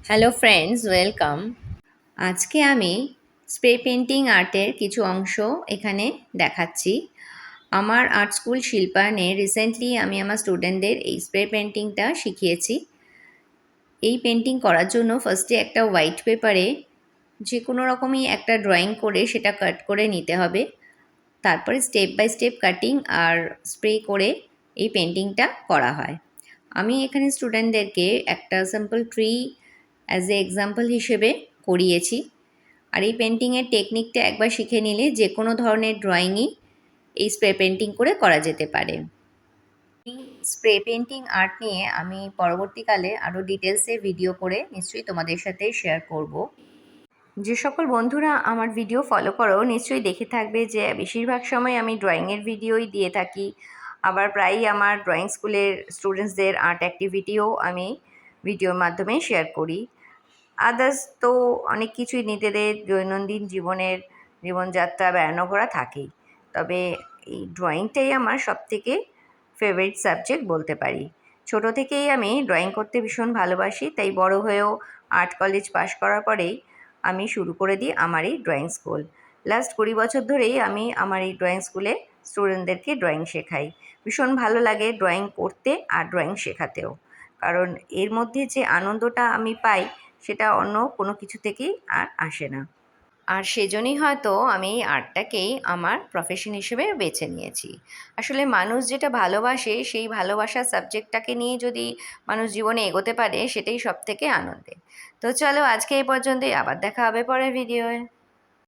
Hello friends, welcome. আজকে আমি spray painting আর্টের কিছু অংশ এখানে দেখাচ্ছি। আমার আর্ট স্কুল শিল্পায়নে রিসেন্টলি আমি আমার স্টুডেন্টদের এই স্প্রে পেন্টিংটা শিখিয়েছি। এই পেন্টিং করার জন্য ফার্স্টে একটা হোয়াইট পেপারে যে কোনো রকমই একটা ড্রয়িং করে সেটা কাট করে নিতে হবে। তারপরে স্টেপ বাই স্টেপ কাটিং আর স্প্রে করে এই পেন্টিংটা করা হয়। আমি এখানে স্টুডেন্টদেরকে একটা simple tree as a example হিসেবে করিয়েছি। আর এই পেন্টিংয়ের টেকনিকটা একবার শিখে নিলে যে কোনো ধরনের ড্রয়িংই এই স্প্রে পেন্টিং করে করা যেতে পারে। এই স্প্রে পেন্টিং আর্ট নিয়ে আমি পরবর্তীকালে আরও ডিটেলসে ভিডিও করে নিশ্চয়ই তোমাদের সাথে শেয়ার করব। যে সকল বন্ধুরা আমার ভিডিও ফলো করো নিশ্চয়ই দেখে থাকবে যে বেশিরভাগ সময় আমি ড্রয়িংয়ের ভিডিওই দিয়ে থাকি। আবার প্রায়ই আমার ড্রয়িং স্কুলের স্টুডেন্টসদের আর্ট অ্যাক্টিভিটিও আমি ভিডিওর মাধ্যমে শেয়ার করি। আদার্স তো অনেক কিছুই নিজেদের দৈনন্দিন জীবনযাত্রা বেড়ানো ঘোরা থাকেই, তবে এই ড্রয়িংটাই আমার সবথেকে ফেভারিট সাবজেক্ট বলতে পারি। ছোট থেকেই আমি ড্রয়িং করতে ভীষণ ভালোবাসি, তাই বড় হয়েও আর্ট কলেজ পাশ করার পরেই আমি শুরু করে দিই আমার এই ড্রয়িং স্কুল। লাস্ট 20 বছর ধরেই আমি আমার এই ড্রয়িং স্কুলে স্টুডেন্টদেরকে ড্রয়িং শেখাই। ভীষণ ভালো লাগে ড্রয়িং করতে আর ড্রয়িং শেখাতেও, কারণ এর মধ্যে যে আনন্দটা আমি পাই সেটা অন্য কোনো কিছু থেকেই আর আসে না। আর সেজন্যই হয়তো আমি এই আর্টটাকেই আমার প্রফেশন হিসেবে বেছে নিয়েছি। আসলে মানুষ যেটা ভালোবাসে সেই ভালোবাসার সাবজেক্টটাকে নিয়ে যদি মানুষ জীবনে এগোতে পারে সেটাই সবথেকে আনন্দের। তো চলো আজকে এই পর্যন্তই, আবার দেখা হবে পরের ভিডিওয়ে।